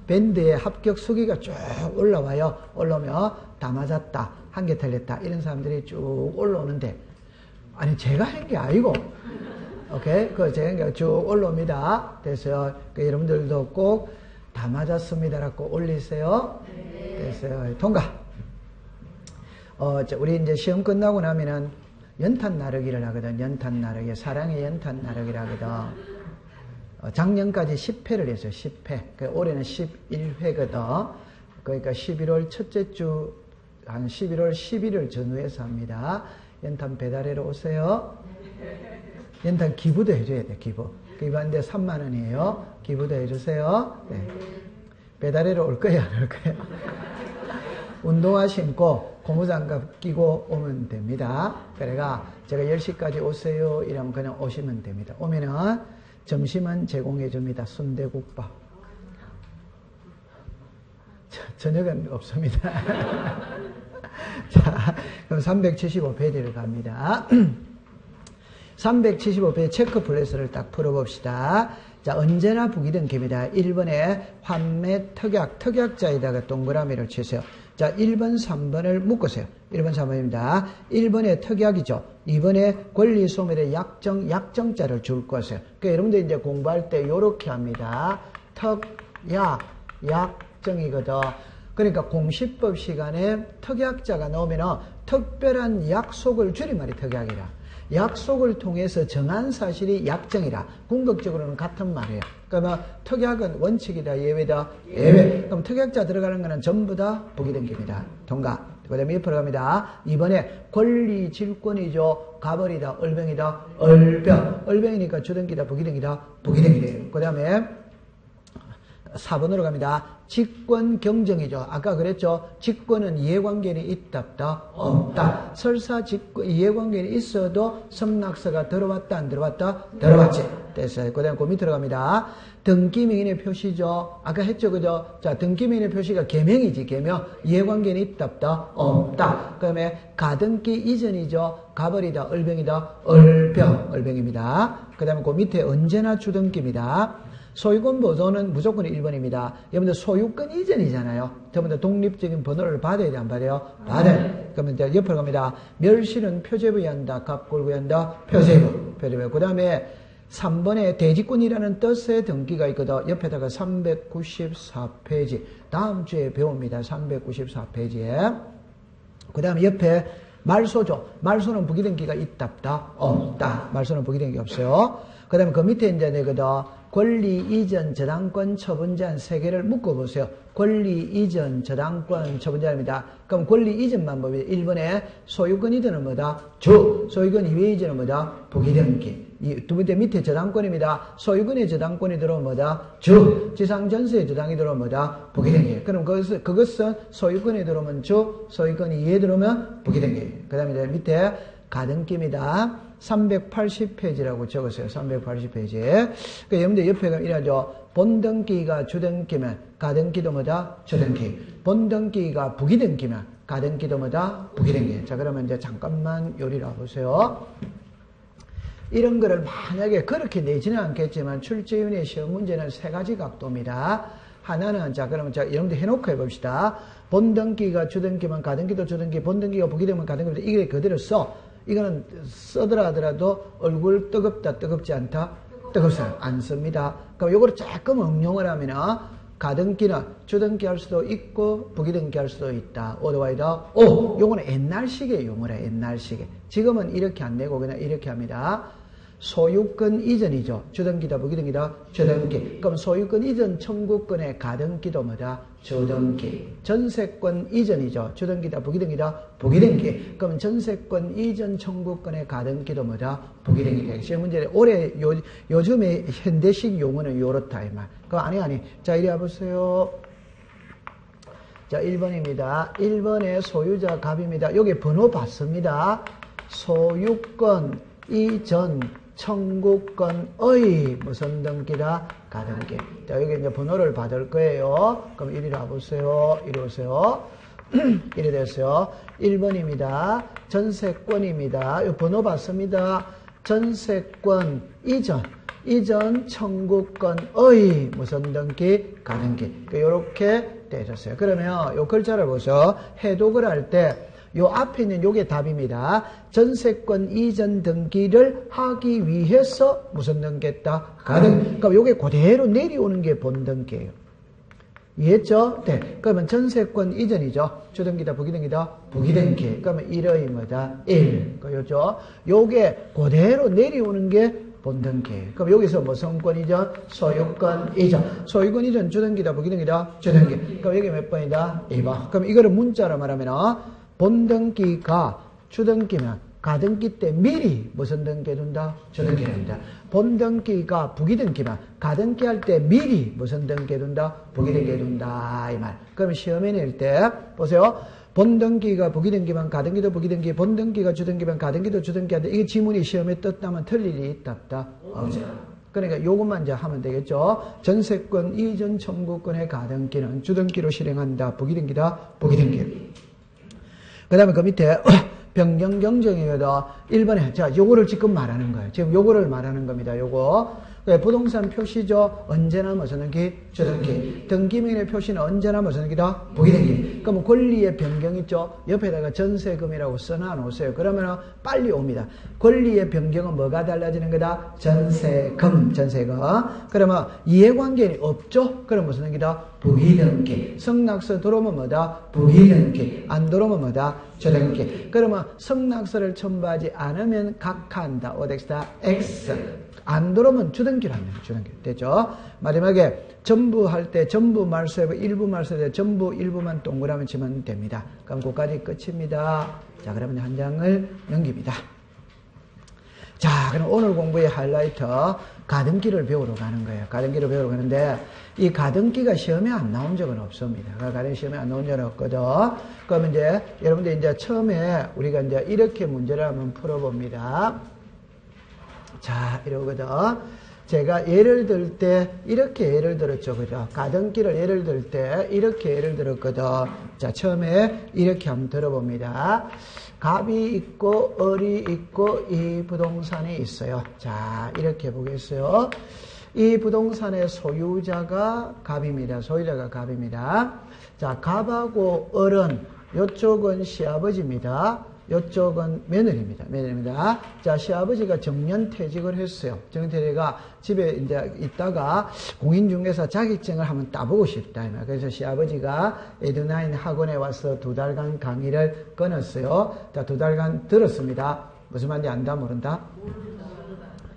밴드의 합격 수기가 쭉 올라와요. 올라오면 다 맞았다, 한 개 틀렸다 이런 사람들이 쭉 올라오는데 아니 제가 한 게 아니고 오케이? 그 제가 한 게 쭉 올라옵니다. 됐어요. 여러분들도 꼭 다 맞았습니다라고 올리세요. 됐어요. 통과. 우리 이제 시험 끝나고 나면은 연탄 나르기를 하거든. 연탄 나르기. 사랑의 연탄 나르기를 하거든. 작년까지 10회를 했어요. 10회. 올해는 11회거든. 그러니까 11월 첫째 주, 한 11월 10일을 전후해서 합니다. 연탄 배달해러 오세요. 연탄 기부도 해줘야 돼, 기부. 기부하는데 3만원이에요. 기부도 해주세요. 네. 배달해러 올 거야, 안 올 거야? 운동화 신고 고무장갑 끼고 오면 됩니다. 그래가 제가 10시까지 오세요 이러면 그냥 오시면 됩니다. 오면은 점심은 제공해 줍니다. 순대국밥. 저녁은 없습니다. 자, 그럼 375페이지를 갑니다. 375페이지 체크 플래스를 딱 풀어봅시다. 자, 언제나 부기등기입니다. 1번에 환매 특약자에다가 동그라미를 치세요. 자, 1번, 3번을 묶으세요. 1번, 3번입니다. 1번에 특약이죠. 2번에 권리소멸의 약정자를 줄 것이에요. 그러니까 여러분들 이제 공부할 때 요렇게 합니다. 약정이거든. 그러니까 공시법 시간에 특약자가 나오면은 특별한 약속을 줄임말이 특약이라. 약속을 통해서 정한 사실이 약정이라. 궁극적으로는 같은 말이에요. 그러면 특약은 원칙이다, 예외다, 예외. 그럼 특약자 들어가는 거는 전부 다 부기등기입니다. 통과. 그 다음에 옆으로 갑니다. 이번에 권리질권이죠. 가벌이다, 을병이다, 을병. 을병이니까 주등기다, 부기등기다, 부기등기래요. 그 다음에 4번으로 갑니다. 직권 경정이죠. 아까 그랬죠. 직권은 이해관계는 있다, 없다. 설사 이해관계는 있어도 선락서가 들어왔다, 안 들어왔다? 들어왔지. 됐어요. 그 다음에 그 밑으로 갑니다. 등기명인의 표시죠. 아까 했죠, 그죠? 자, 등기명인의 표시가 계명이지, 계명. 이해관계는 있다, 없다. 그 다음에 가등기 이전이죠. 가벌이다, 을병이다, 을병입니다. 그 다음에 그 밑에 언제나 주등기입니다. 소유권 보존은 무조건 1번입니다. 여러분들 소유권 이전이잖아요. 여러분들 독립적인 번호를 받아야 돼, 안 받아요? 받아요. 그러면 이제 옆으로 갑니다. 멸실은 표제부여한다, 갑골부여한다, 표제부. 그 다음에 3번에 대지권이라는 뜻의 등기가 있거든. 옆에다가 394페이지. 다음 주에 배웁니다. 394페이지에. 그 다음에 옆에 말소죠. 말소는 부기등기가 있다, 없다. 말소는 부기등기가 없어요. 그 다음에 그 밑에 이제 내거든. 권리 이전 저당권 처분제한 3개를 묶어보세요. 권리 이전 저당권 처분제입니다. 그럼 권리 이전만 보면 1번에 소유권 이전은 뭐다? 주. 소유권 이외 이전은 뭐다? 부기등기. 두 번째 밑에 저당권입니다. 소유권의 저당권이 들어오면 뭐다? 주. 지상전세의 저당이 들어오면 뭐다? 부기등기. 그럼 그것은 소유권이 들어오면 주, 소유권이 이외에 들어오면 부기등기. 그 다음에 밑에 가등기입니다. 380페이지라고 적었어요. 380페이지. 그 여러분들 옆에 가면 이래죠. 본등기가 주등기면 가등기도 뭐다? 주등기. 본등기가 부기등기면 가등기도 뭐다? 부기등기. 자, 그러면 이제 잠깐만 요리를 보세요. 이런 거를 만약에 그렇게 내지는 않겠지만 출제위원회 시험 문제는 3가지 각도입니다. 하나는, 자, 그러면 자, 여러분들 해놓고 해봅시다. 본등기가 주등기면 가등기도 주등기, 본등기가 부기등기면 가등기도 이게 그대로 써. 이거는 써더라 하더라도 얼굴 뜨겁다, 뜨겁지 않다? 뜨겁지 안 씁니다. 그럼 요거를 조금 응용을 하면은 가등기는 주등기 할 수도 있고 부기등기 할 수도 있다. 오더와이더. 오, 요거는 옛날식의 용어래. 옛날식의. 지금은 이렇게 안 되고 그냥 이렇게 합니다. 소유권 이전이죠. 주등기다 부기등기다 주등기. 그럼 소유권 이전 청구권의 가등기도 뭐다? 주등기. 전세권 이전이죠. 주등기다 부기등기다 부기등기. 그럼 전세권 이전 청구권의 가등기도 뭐다? 부기등기. 시험 문제 올해 요즘에 현대식 용어는 요렇다 이 말. 그럼 아니. 자 이리 와보세요. 자 1번입니다. 1번의 소유자 갑입니다. 여기 번호 받습니다. 소유권 이전 청구권의 무슨 등기다? 가등기. 자, 여기 이제 번호를 받을 거예요. 그럼 이리 와보세요. 이리 오세요. 이리 됐어요. 1번입니다. 전세권입니다. 이 번호 받습니다. 전세권 이전 청구권의 무슨 등기? 가등기. 요렇게 되셨어요. 그러면 요 글자를 보세요. 해독을 할 때 요 앞에 있는 요게 답입니다. 전세권 이전 등기를 하기 위해서 무슨 등기했다? 가등. 그럼 요게 그대로 내려오는 게 본등기예요. 이해했죠? 네. 그러면 전세권 이전이죠. 주등기다 부기등기다 부기등기. 그러면 1의 뭐다? 1. 그죠? 요게 그대로 내려오는 게 본등기. 그럼 여기서 무슨 권 이전? 소유권 이전. 소유권 이전 주등기다 부기등기다 주등기. 그럼 여기 몇 번이다? 2번. 그럼 이거를 문자로 말하면 본등기가 주등기면 가등기 때 미리 무슨 등기 해둔다? 주등기 해둔다. 본등기가 부기등기면 가등기 할 때 미리 무슨 등기 해둔다? 부기등기 해둔다 이 말. 그럼 시험에 낼 때 보세요. 본등기가 부기등기면 가등기도 부기등기, 본등기가 주등기면 가등기도 주등기한데 이게 지문이 시험에 떴다면 틀릴 일이 있다 없다? 없죠. 그러니까 요것만 이제 하면 되겠죠. 전세권 이전 청구권의 가등기는 주등기로 실행한다. 부기등기다 부기등기. 그 다음에 그 밑에 변경 경정이거든. 1번에 자 요거를 지금 말하는 거예요. 지금 요거를 말하는 겁니다. 요거 부동산 표시죠. 언제나 무슨 등기? 주등기. 등기명의 표시는 언제나 무슨 등기다? 부기등기. 그러면 권리의 변경 있죠. 옆에다가 전세금이라고 써놔 놓으세요. 그러면 빨리 옵니다. 권리의 변경은 뭐가 달라지는 거다? 전세금. 그러면 이해관계는 없죠. 그럼 무슨 등기다? 부기등기. 성낙서 들어오면 뭐다? 부기등기. 안 들어오면 뭐다? 주등기. 그러면 성낙서를 첨부하지 않으면 각하한다. 어디다? X. 안 들어오면 주등기로 합니다. 주등기. 됐죠? 마지막에 전부 할 때 전부 말소하고 일부 말소할 때 전부 일부만 동그라미 치면 됩니다. 그럼 그거까지 끝입니다. 자, 그러면 한 장을 넘깁니다. 자, 그럼 오늘 공부의 하이라이트 가등기를 배우러 가는 거예요. 가등기를 배우러 가는데 이 가등기가 시험에 안 나온 적은 없습니다. 가등기 시험에 안 나온 적은 없거든. 그러면 이제 여러분들 이제 처음에 우리가 이제 이렇게 문제를 한번 풀어봅니다. 자, 이러거든. 제가 예를 들 때 이렇게 예를 들었죠. 그죠? 가등기를 예를 들 때 이렇게 예를 들었거든. 자, 처음에 이렇게 한번 들어봅니다. 갑이 있고 을이 있고 이 부동산이 있어요. 자, 이렇게 보겠어요. 이 부동산의 소유자가 갑입니다. 소유자가 갑입니다. 자, 갑하고 을은 이쪽은 시아버지입니다. 이쪽은 며느리입니다. 자, 시아버지가 정년퇴직을 했어요. 정년퇴직가 집에 이제 있다가 공인중개사 자격증을 한번 따보고 싶다. 그래서 시아버지가 에듀나인 학원에 와서 2달간 강의를 끊었어요. 자, 2달간 들었습니다. 무슨 말인지 안다, 모른다?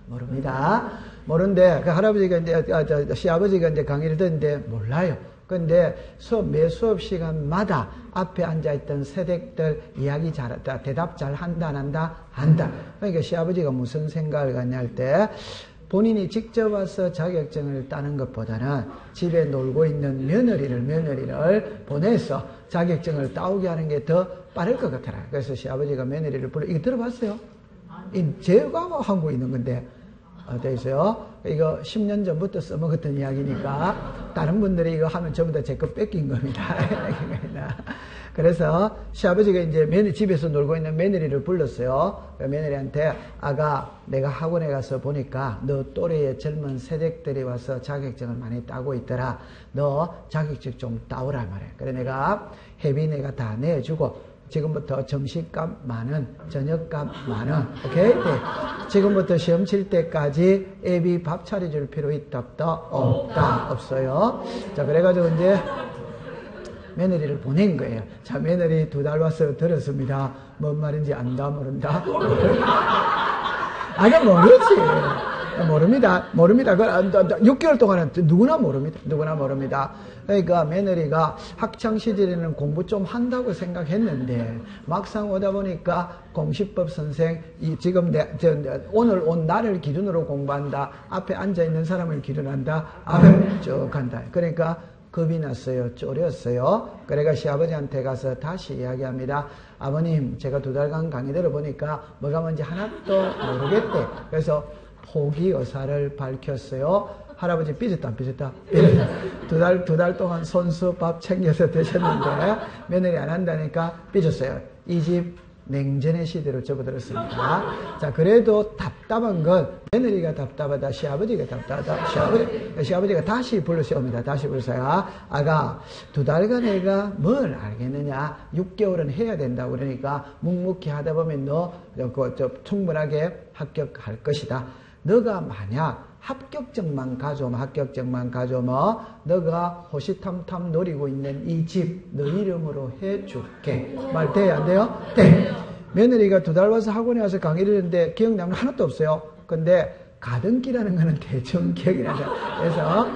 모릅니다. 모르는데, 그 할아버지가 이제, 시아버지가 이제 강의를 듣는데 몰라요. 근데 매 수업 시간마다 앞에 앉아있던 새댁들 이야기 잘한다, 대답 잘 한다, 안 한다? 한다. 그러니까 시아버지가 무슨 생각을 갖냐 할 때, 본인이 직접 와서 자격증을 따는 것보다는 집에 놀고 있는 며느리를 보내서 자격증을 따오게 하는 게 더 빠를 것 같더라. 그래서 시아버지가 며느리를 불러, 이거 들어봤어요? 제가 하고 있는 건데, 돼 있어요. 이거 10년 전부터 써먹었던 이야기니까 다른 분들이 이거 하면 전부 다 제 거 뺏긴 겁니다. 그래서 시아버지가 이제 집에서 놀고 있는 며느리를 불렀어요. 며느리한테 아가, 내가 학원에 가서 보니까 너 또래의 젊은 세댁들이 와서 자격증을 많이 따고 있더라. 너 자격증 좀 따오라 말해. 그래 내가 회비 내가 다 내주고 지금부터 점심값 만원, 저녁값 만원. 오케이? 네. 지금부터 시험 칠 때까지 애비 밥 차려줄 필요 있다, 없다? 없다. 없어요. 자, 그래가지고 이제 며느리를 보낸 거예요. 자, 며느리 2달 와서 들었습니다. 뭔 말인지 안다, 모른다? 아니, 모르지. 모릅니다. 6개월 동안은 누구나 모릅니다. 누구나 모릅니다. 그러니까 며느리가 학창시절에는 공부 좀 한다고 생각했는데 막상 오다 보니까 공시법 선생, 지금 오늘 온 날을 기준으로 공부한다. 앞에 앉아있는 사람을 기준한다. 앞에 쭉 간다. 그러니까 겁이 났어요. 쫄였어요. 그래가 시아버지한테 가서 다시 이야기합니다. 아버님, 제가 2달간 강의 들어보니까 뭐가 뭔지 하나도 모르겠대. 그래서 포기 의사를 밝혔어요. 할아버지 삐졌다, 안 삐졌다? 삐졌다. 2달 동안 손수 밥 챙겨서 드셨는데 며느리 안 한다니까 삐졌어요. 이 집 냉전의 시대로 접어들었습니다. 자, 그래도 답답한 건 며느리가 답답하다, 시아버지가 답답하다. 시아버지가 다시 불러세웁니다. 다시 불러서요. 아가, 2달간 애가 뭘 알겠느냐? 6개월은 해야 된다고 그러니까 묵묵히 하다 보면 너 충분하게 합격할 것이다. 너가 만약 합격증만 가져오면 너가 호시탐탐 노리고 있는 이 집 너 이름으로 해줄게. 말 돼요, 안 돼요? 네. 며느리가 2달 와서 학원에 와서 강의를 했는데 기억나는 거 하나도 없어요. 근데 가등기라는 거는 대충 기억이 나죠. 그래서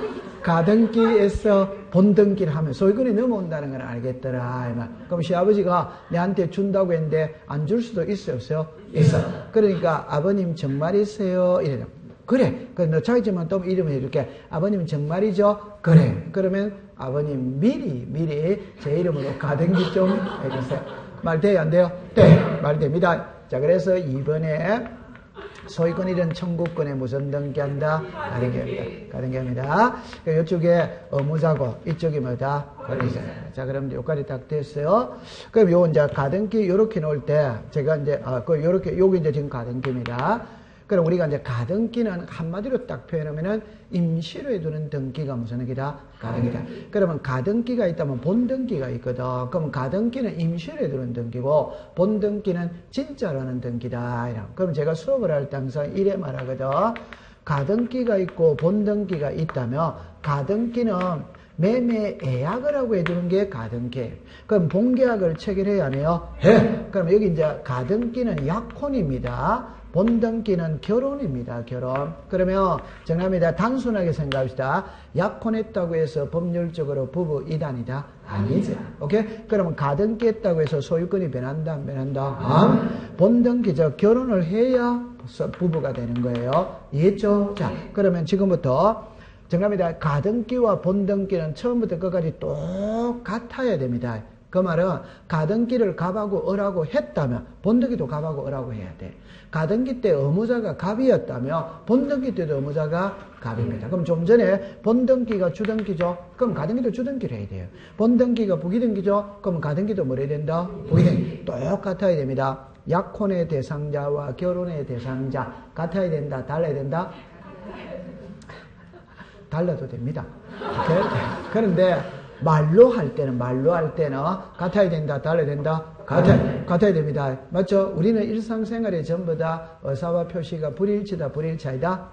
가등기에서 본등기를 하면 소유권이 넘어온다는 걸 알겠더라. 그럼 시아버지가 내한테 준다고 했는데 안 줄 수도 있어요, 없어요? 있어. 그러니까 아버님 정말이세요? 이래요. 그래. 너 차이지만 또 이름을 해줄게. 아버님 정말이죠? 그래. 그러면 아버님 미리 제 이름으로 가등기 좀 해주세요. 말 돼요, 안 돼요? 네. 말 됩니다. 자, 그래서 이번에 소유권 이런 청구권에 무슨 등기한다? 가등기합니다. 이쪽에 의무자고 이쪽이 뭐다? 권리자. 자, 그럼 여기까지 딱 됐어요. 그럼 요 이제 가등기 요렇게 놓을 때 제가 이제 요렇게 요게 이제 지금 가등기입니다. 그럼 우리가 이제 가등기는 한마디로 딱 표현하면은 임시로 해두는 등기가 무슨 등기다? 가등기다. 그러면 가등기가 있다면 본등기가 있거든. 그럼 가등기는 임시로 해두는 등기고 본등기는 진짜로 하는 등기다. 그럼 제가 수업을 할 때 항상 이래 말하거든. 가등기가 있고 본등기가 있다면 가등기는 매매 예약을 하고 해주는 게 가등기. 그럼 본계약을 체결해야 하네요. 해. 그럼 여기 이제 가등기는 약혼입니다. 본등기는 결혼입니다. 결혼. 그러면 정답입니다. 단순하게 생각합시다. 약혼했다고 해서 법률적으로 부부 이단이다? 아니죠. 오케이? 그러면 가등기 했다고 해서 소유권이 변한다? 안 변한다? 본등기죠. 결혼을 해야 부부가 되는 거예요. 이해했죠? 자, 그러면 지금부터 정답입니다. 가등기와 본등기는 처음부터 끝까지 똑같아야 됩니다. 그 말은 가등기를 갑하고 을하고 했다면 본등기도 갑하고 을하고 해야 돼. 가등기 때 의무자가 갑이었다면 본등기 때도 의무자가 갑입니다. 그럼 좀 전에 본등기가 주등기죠? 그럼 가등기도 주등기를 해야 돼요. 본등기가 부기등기죠? 그럼 가등기도 뭐 해야 된다? 부기등기. 똑같아야 됩니다. 약혼의 대상자와 결혼의 대상자 같아야 된다? 달라야 된다? 달라도 됩니다. 오케이? 그런데 말로 할 때는 같아야 된다, 달라야 된다? 같아야 됩니다. 맞죠? 우리는 일상생활에 전부 다 의사와 표시가 불일치다, 불일차이다?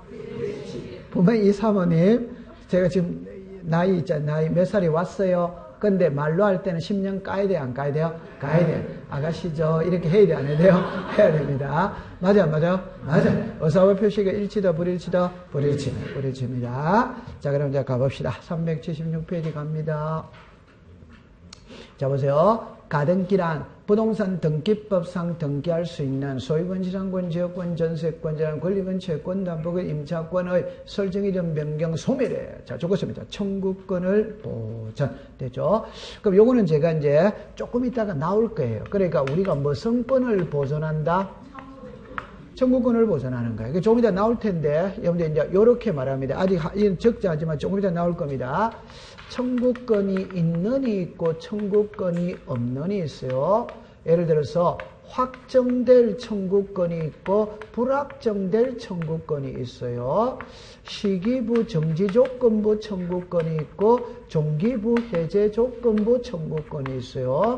보면 이 사모님, 제가 지금 나이 몇 살이 왔어요? 근데 말로 할 때는 10년 까야 돼요, 안 까야 돼요? 까야 돼요. 아가씨죠? 이렇게 해야 돼요, 안 해야 돼요? 해야 됩니다. 맞아, 안 맞아? 맞아. 의사와 표시가 일치다, 불일치다? 불일치입니다. 자, 그럼 이제 가봅시다. 376페이지 갑니다. 자, 보세요. 가등기란 부동산 등기법상 등기할 수 있는 소유권, 지상권, 지역권, 전세권, 권리권, 채권, 담보권, 임차권의 설정 이름 변경 소멸에 자, 적었습니다. 청구권을 보전 되죠. 그럼 요거는 제가 이제 조금 있다가 나올 거예요. 그러니까 우리가 무슨 권을 보존한다? 청구권을 보존하는 거예요. 조금 이따 나올 텐데, 여러분들 이제 요렇게 말합니다. 아직 적자하지만 조금 이따 나올 겁니다. 청구권이 있는이 있고 청구권이 없는이 있어요. 예를 들어서 확정될 청구권이 있고 불확정될 청구권이 있어요. 시기부 정지조건부 청구권이 있고 종기부 해제조건부 청구권이 있어요.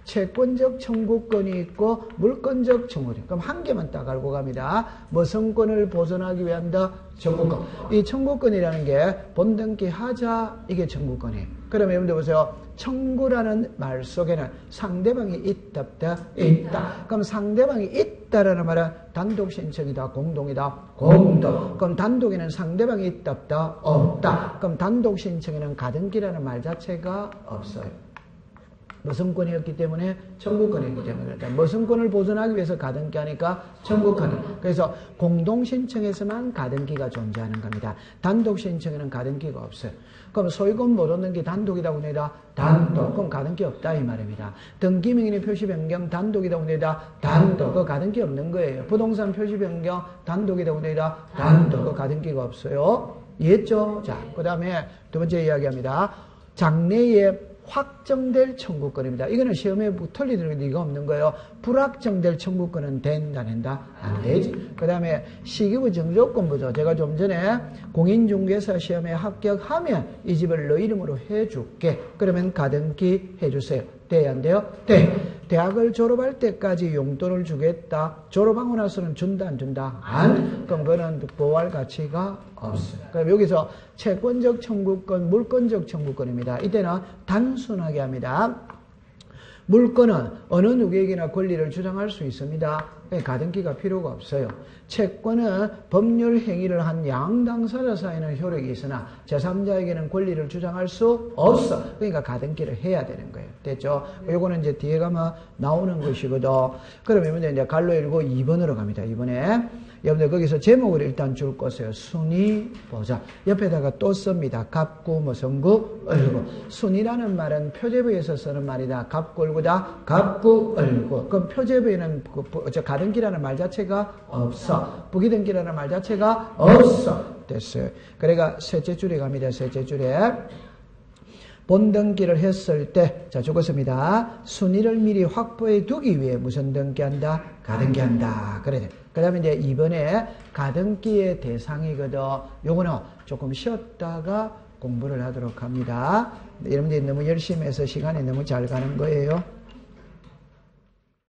채권적 청구권이 있고 물권적 청구권. 그럼 한 개만 딱 알고 갑니다. 무슨권을 보존하기 위한다? 청구권. 이 청구권이라는 게 본등기 하자 이게 청구권이에요. 그러면 여러분들 보세요. 청구라는 말 속에는 상대방이 있다 없다? 있다. 그럼 상대방이 있다라는 말은 단독 신청이다 공동이다? 공동. 그럼 단독에는 상대방이 있다 없다? 없다. 그럼 단독 신청에는 가등기라는 말 자체가 없어요. 무슨권이었기 때문에 청구권이었기 때문에 무슨권을 보존하기 위해서 가등기 하니까 청구권. 그래서 공동신청에서만 가등기가 존재하는 겁니다. 단독 신청에는 가등기가 없어요. 그럼 소유권 못 얻는 게 단독이라고 합니다. 단독. 그럼 가등기 없다 이 말입니다. 등기명의 표시 변경 단독이라고 합니다. 단독. 그 가등기 없는 거예요. 부동산 표시 변경 단독이라고 합니다. 단독. 그 가등기가 없어요. 이해했죠? 자, 그 다음에 두 번째 이야기합니다. 장래에 확정될 청구권입니다. 이거는 시험에 틀리는 리가 없는 거예요. 불확정될 청구권은 된다, 안 된다? 안 되지. 그 다음에 시기부 정조건부죠. 제가 좀 전에 공인중개사 시험에 합격하면 이 집을 너 이름으로 해줄게. 그러면 가등기 해주세요. 돼야 안 돼요? 돼. 대학을 졸업할 때까지 용돈을 주겠다. 졸업하고 나서는 준다, 안 준다? 안. 그럼 그거는 보호할 가치가 없어요. 그럼 여기서 채권적 청구권, 물권적 청구권입니다. 이때는 단순하게 합니다. 물권은 어느 누구에게나 권리를 주장할 수 있습니다. 가등기가 필요가 없어요. 채권은 법률 행위를 한 양당사자 사이에는 효력이 있으나 제3자에게는 권리를 주장할 수 없어. 그러니까 가등기를 해야 되는 거예요. 됐죠? 요거는 이제 뒤에 가면 나오는 것이거든. 그러면 이제 갈로 읽고 2번으로 갑니다. 2번에. 여러분들 거기서 제목을 일단 줄 것이에요. 순위 보자. 옆에다가 또 씁니다. 갑구, 무성구, 을구. 순위라는 말은 표제부에서 쓰는 말이다. 갑구, 을구다. 갑구, 을구. 그럼 표제부에는 가등기라는 말 자체가 없어. 부기등기라는 말 자체가 없어. 됐어요. 그러니까 셋째 줄에 갑니다. 셋째 줄에. 본등기를 했을 때, 자, 적었습니다. 순위를 미리 확보해 두기 위해 무슨 등기한다? 가등기한다. 그래. 그 다음에 이제 이번에 가등기의 대상이거든. 요거는 조금 쉬었다가 공부를 하도록 합니다. 여러분들이 너무 열심히 해서 시간이 너무 잘 가는 거예요.